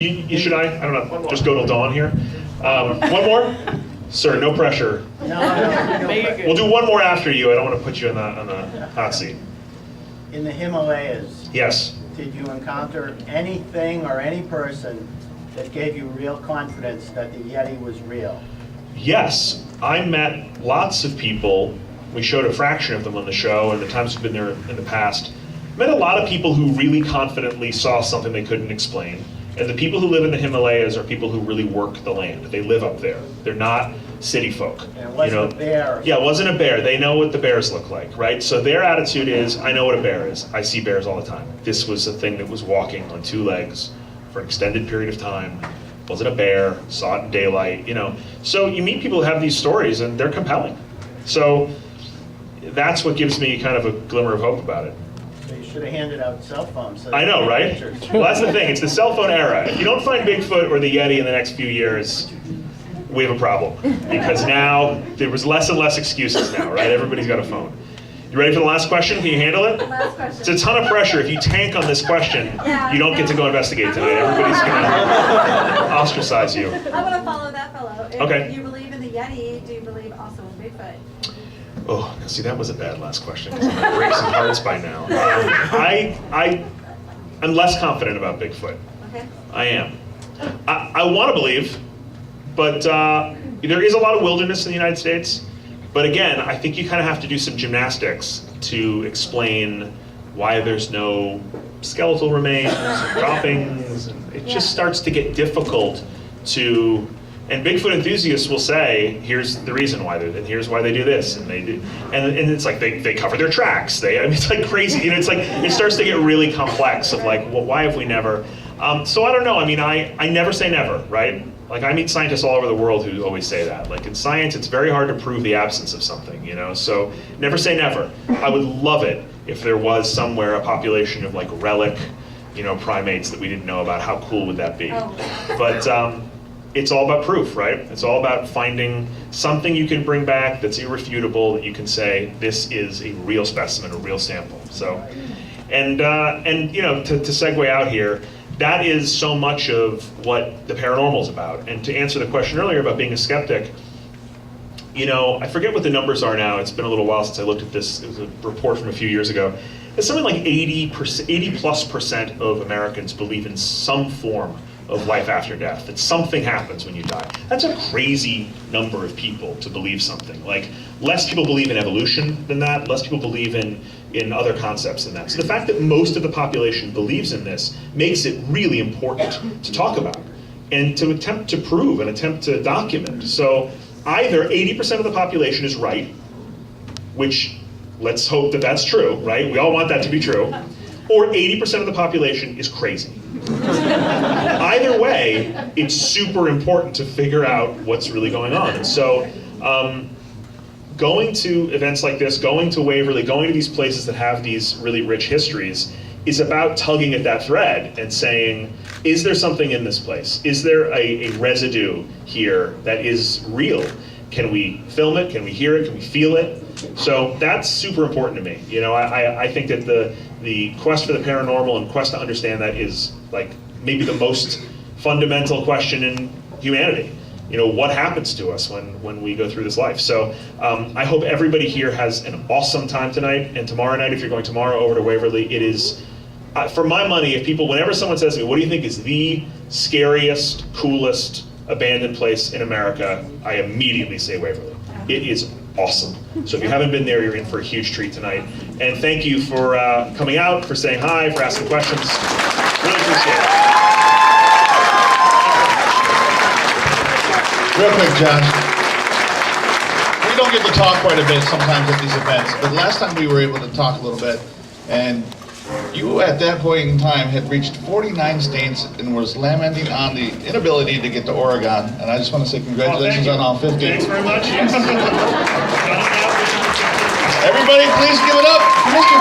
Should I don't know, just go till dawn here? One more? Sir, no pressure. No. We'll do one more after you. I don't want to put you on the hot seat. In the Himalayas, Yes. did you encounter anything or any person that gave you real confidence that the Yeti was real? Yes. I met lots of people. We showed a fraction of them on the show, and the times we've been there in the past. Met a lot of people who really confidently saw something they couldn't explain. And the people who live in the Himalayas are people who really work the land. They live up there. They're not city folk. And it wasn't a bear. Yeah, it wasn't a bear. They know what the bears look like, right? So their attitude is, I know what a bear is. I see bears all the time. This was a thing that was walking on two legs for an extended period of time. Wasn't a bear, saw it in daylight, So you meet people who have these stories and they're compelling. So that's what gives me kind of a glimmer of hope about it. So you should have handed out cell phones. So I know, right? pictures. Well, that's the thing. It's the cell phone era. If you don't find Bigfoot or the Yeti in the next few years, we have a problem. Because now, there was less and less excuses now, right? Everybody's got a phone. You ready for the last question? Can you handle it? Last question. It's a ton of pressure. If you tank on this question, you don't get to go investigate tonight. Everybody's going to ostracize you. I want to follow that fellow. If Okay. you believe in the Yeti, do you believe also in Bigfoot? Oh, see, that was a bad last question, because I'm going to break some hearts by now. I'm less confident about Bigfoot. Okay. I am. I want to believe, but there is a lot of wilderness in the United States. But again, I think you kind of have to do some gymnastics to explain why there's no skeletal remains and droppings. And it just starts to get difficult to. And Bigfoot enthusiasts will say, here's the reason why and here's why they do this, and they do, and it's like they cover their tracks. It's like crazy. It's like it starts to get really complex of like, well, why have we never? So I don't know. I mean, I never say never, right? Like I meet scientists all over the world who always say that. Like in science, it's very hard to prove the absence of something, So never say never. I would love it if there was somewhere a population of like relic, primates that we didn't know about. How cool would that be? Oh. But. It's all about proof, right? It's all about finding something you can bring back that's irrefutable, that you can say, this is a real specimen, a real sample. So, and to segue out here, that is so much of what the paranormal is about. And to answer the question earlier about being a skeptic, I forget what the numbers are now. It's been a little while since I looked at this. It was a report from a few years ago. It's something like 80+ % of Americans believe in some form of life after death, that something happens when you die. That's a crazy number of people to believe something. Like, less people believe in evolution than that, less people believe in other concepts than that. So the fact that most of the population believes in this makes it really important to talk about and to attempt to prove and attempt to document. So either 80% of the population is right, which let's hope that that's true, right? We all want that to be true, or 80% of the population is crazy. Either way, it's super important to figure out what's really going on. And so going to events like this, going to Waverly, going to these places that have these really rich histories is about tugging at that thread and saying, is there something in this place? Is there a residue here that is real? Can we film it? Can we hear it? Can we feel it? So that's super important to me. I think that the quest for the paranormal and quest to understand that is like maybe the most fundamental question in humanity. What happens to us when we go through this life? So I hope everybody here has an awesome time tonight, and tomorrow night, if you're going tomorrow over to Waverly, it is, for my money, whenever someone says to me, what do you think is the scariest, coolest abandoned place in America, I immediately say Waverly. It is awesome. So if you haven't been there, you're in for a huge treat tonight. And thank you for coming out, for saying hi, for asking questions. Really appreciate it. Real quick, John. We don't get to talk quite a bit sometimes at these events, but last time we were able to talk a little bit, and you at that point in time had reached 49 states and was lamenting on the inability to get to Oregon, and I just want to say congratulations on all 50. Thanks very much. Yes. Everybody please give it up for Mr.